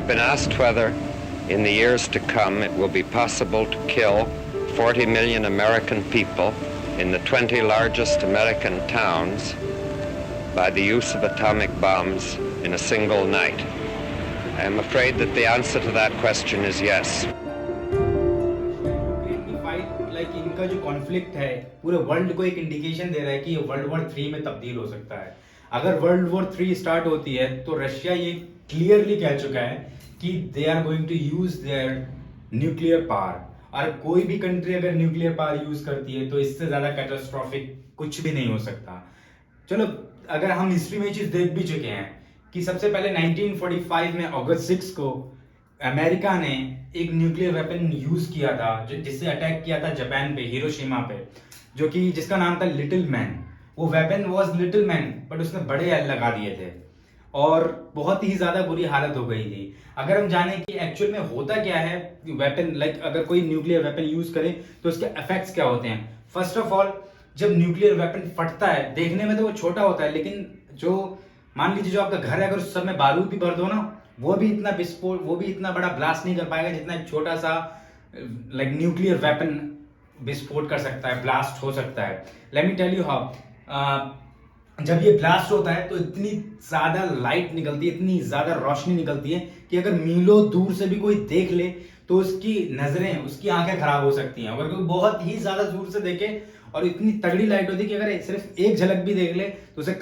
been asked whether, in the years to come, it will be possible to kill 40 million American people in the 20 largest American towns by the use of atomic bombs in a single night. I am afraid that the answer to that question is yes. Like इनका जो conflict है पूरे world को एक indication दे रहा है कि ये वर्ल्ड वॉर 3 में तब्दील हो सकता है। अगर वर्ल्ड वॉर 3 स्टार्ट होती है तो रशिया ये क्लियरली कह चुका है कि they are going to use their nuclear power, और कोई भी कंट्री अगर न्यूक्लियर पावर यूज करती है तो इससे ज्यादा कैटास्ट्रॉफिक कुछ भी नहीं हो सकता। चलो, अगर हम हिस्ट्री में ये चीज देख भी चुके हैं कि सबसे पहले 1945 में अगस्त 6 को अमेरिका ने एक न्यूक्लियर वेपन यूज किया था जिससे अटैक किया था जापान पे, हिरोशिमा पे, जो कि जिसका नाम था लिटिल मैन। वो weapon was little man, but उसने बड़े एल लगा दिए थे और बहुत ही ज्यादा बुरी हालत हो गई थी। अगर हम जाने कि एक्चुअल में होता क्या है वेपन, लाइक अगर कोई न्यूक्लियर वेपन यूज करे तो उसके इफेक्ट्स क्या होते हैं। फर्स्ट ऑफ ऑल, जब न्यूक्लियर वेपन फटता है, देखने में तो वो छोटा होता है, लेकिन जो मान लीजिए जो आपका घर है, अगर उस समय बारूद भी भर दो ना, वो भी इतना बड़ा ब्लास्ट नहीं कर पाएगा जितना एक छोटा सा लाइक न्यूक्लियर वेपन विस्फोट कर सकता है, ब्लास्ट हो सकता है। Let me tell you how. जब ये ब्लास्ट होता है तो इतनी ज्यादा लाइट निकलती है, इतनी ज्यादा रोशनी निकलती है कि अगर मीलों दूर से भी कोई देख ले तो उसकी नजरें, उसकी आंखें खराब हो सकती हैं। अगर कोई बहुत ही ज्यादा दूर से देखे और इतनी तगड़ी लाइट होती है कि अगर सिर्फ एक झलक भी देख ले तो उसे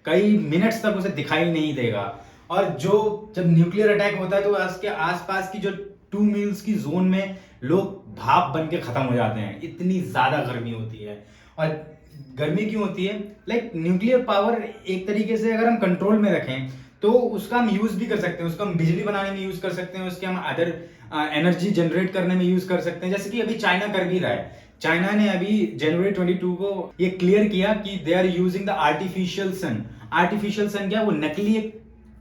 कई मिनट्स तक उसे दिखाई नहीं देगा। और जब न्यूक्लियर अटैक होता है तो उसके आसपास की जो 2 मील्स की जोन में लोग भाप बन के खत्म हो जाते हैं, इतनी ज्यादा गर्मी होती है। और गर्मी क्यों होती है? लाइक न्यूक्लियर पावर एक तरीके से अगर हम कंट्रोल में रखें तो उसका हम यूज भी कर सकते हैं, उसका हम बिजली बनाने में यूज कर सकते हैं, उसके हम अदर एनर्जी जनरेट करने में यूज कर सकते हैं, जैसे कि अभी चाइना कर भी रहा है। चाइना ने अभी जनवरी 22 को ये क्लियर किया कि they are using the artificial sun. Artificial sun क्या? वो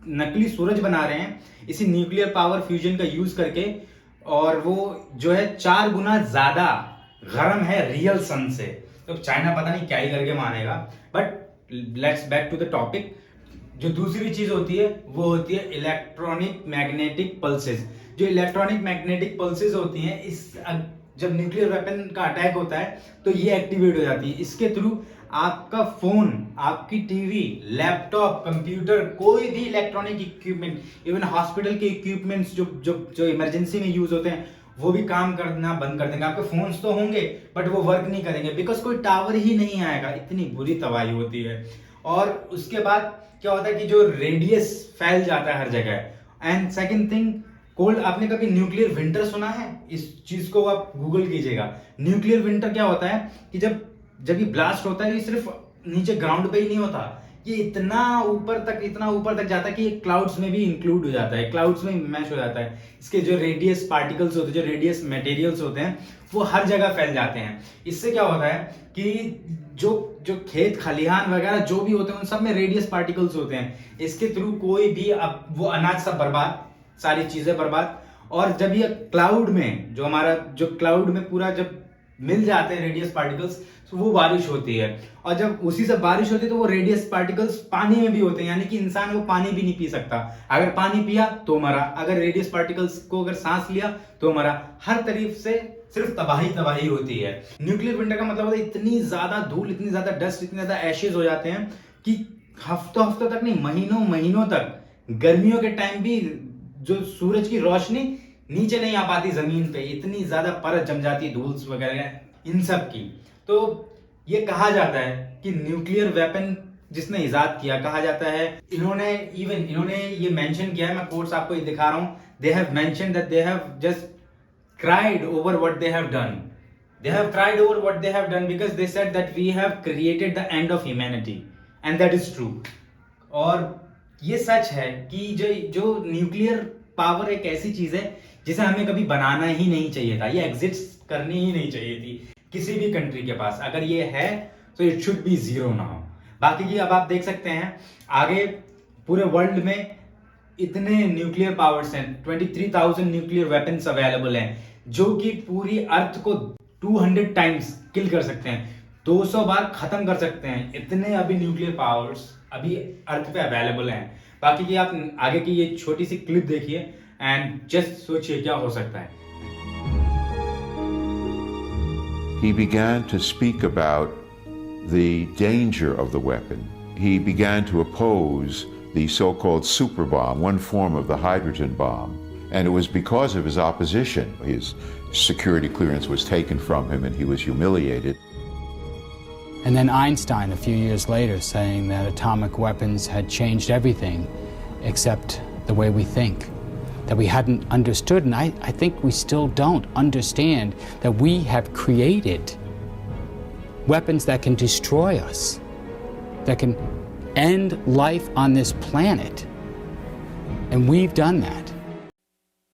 नकली सूरज बना रहे हैं इसी न्यूक्लियर पावर फ्यूजन का यूज करके, और वो जो है 4 गुना ज्यादा गर्म है रियल सन से। तो चाइना पता नहीं क्या ही करके मानेगा। But let's back to the topic. जो दूसरी चीज होती है वो होती है इलेक्ट्रॉनिक मैग्नेटिक पल्सेस। जो इलेक्ट्रॉनिक मैग्नेटिक पल्सेस होती हैं, जब न्यूक्लियर वेपन का अटैक होता है तो ये एक्टिवेट हो जाती है। इसके थ्रू आपका फोन, आपकी टीवी, लैपटॉप, कंप्यूटर, कोई भी इलेक्ट्रॉनिक इक्विपमेंट, इवन हॉस्पिटल के इक्विपमेंट्स जो इमरजेंसी में यूज होते हैं, वो भी काम करना बंद कर देंगे। आपके फोन्स तो होंगे बट वो वर्क नहीं करेंगे बिकॉज कोई टावर ही नहीं आएगा। इतनी बुरी तबाही होती है। और उसके बाद क्या होता है कि जो रेडियस फैल जाता है हर जगह। एंड सेकंड थिंग, कोल्ड, आपने कभी न्यूक्लियर विंटर सुना है? इस चीज को आप गूगल कीजिएगा। न्यूक्लियर विंटर क्या होता है कि जब ये ब्लास्ट होता है, ये सिर्फ नीचे ग्राउंड पे ही नहीं होता, ये इतना ऊपर तक जाता है कि ये क्लाउड्स में भी इंक्लूड हो जाता है, क्लाउड्स में मैश हो जाता है। इसके जो रेडियस पार्टिकल्स होते हैं, जो रेडियस मटेरियल्स होते हैं, वो हर जगह फैल जाते हैं। इससे क्या होता है कि जो खेत खलिहान वगैरह जो भी होते हैं उन सब में रेडियस पार्टिकल्स होते हैं। इसके थ्रू कोई भी वो अनाज सब बर्बाद, सारी चीजें बर्बाद। और जब ये क्लाउड में पूरा जब मिल जाते हैं रेडियस पार्टिकल्स, तो वो बारिश होती है। और जब उसी से बारिश होती है तो वो रेडियस पार्टिकल्स पानी में भी होते हैं, यानी कि इंसान वो पानी भी नहीं पी सकता। अगर पानी पिया तो मरा, अगर रेडियस पार्टिकल्स को अगर सांस लिया तो मरा। हर तरफ से सिर्फ तबाही होती है। न्यूक्लियर विंटर का मतलब होता है इतनी ज्यादा धूल, इतनी ज्यादा डस्ट, इतने ज्यादा एशेज हो जाते हैं कि हफ्तों तक नहीं, महीनों तक, गर्मियों के टाइम भी जो सूरज की रोशनी नीचे नहीं आ पाती जमीन पे, इतनी ज्यादा परत जम जाती है धूल्स वगैरह इन सब की। तो ये कहा जाता है कि न्यूक्लियर वेपन जिसने इजाद किया, कहा जाता है, इन्होंने ये मेंशन किया है, मैं कोट्स आपको ये दिखा रहा हूं। They have mentioned that they have just cried over what they have done. They have cried over what they have done because they said that we have created the end of humanity, and that is true. और ये सच है कि जो nuclear power एक ऐसी चीज है जिसे हमें कभी बनाना ही नहीं चाहिए था, ये एग्जिस्ट करनी ही नहीं चाहिए थी किसी भी कंट्री के पास। अगर ये है तो it should be zero now. बाकी की अब आप देख सकते हैं आगे पूरे वर्ल्ड में इतने न्यूक्लियर पावर्स हैं, 23,000 न्यूक्लियर वेपन्स अवेलेबल हैं जो कि पूरी अर्थ को 200 टाइम्स किल कर सकते हैं, 200 बार खत्म कर सकते हैं। इतने अभी न्यूक्लियर पावर्स अभी अर्थ पे अवेलेबल हैं। बाकी की आप आगे की ये छोटी सी क्लिप देखिए एंड जस्ट सोचिए क्या हो सकता है। He began to speak about the danger of the weapon. He began to oppose the so-called super bomb, one form of the hydrogen bomb. And it was because of his opposition. His security clearance was taken from him and he was humiliated. And then Einstein, a few years later, saying that atomic weapons had changed everything except the way we think, that we hadn't understood. And I think we still don't understand that we have created weapons that can destroy us, that can end life on this planet. And we've done that.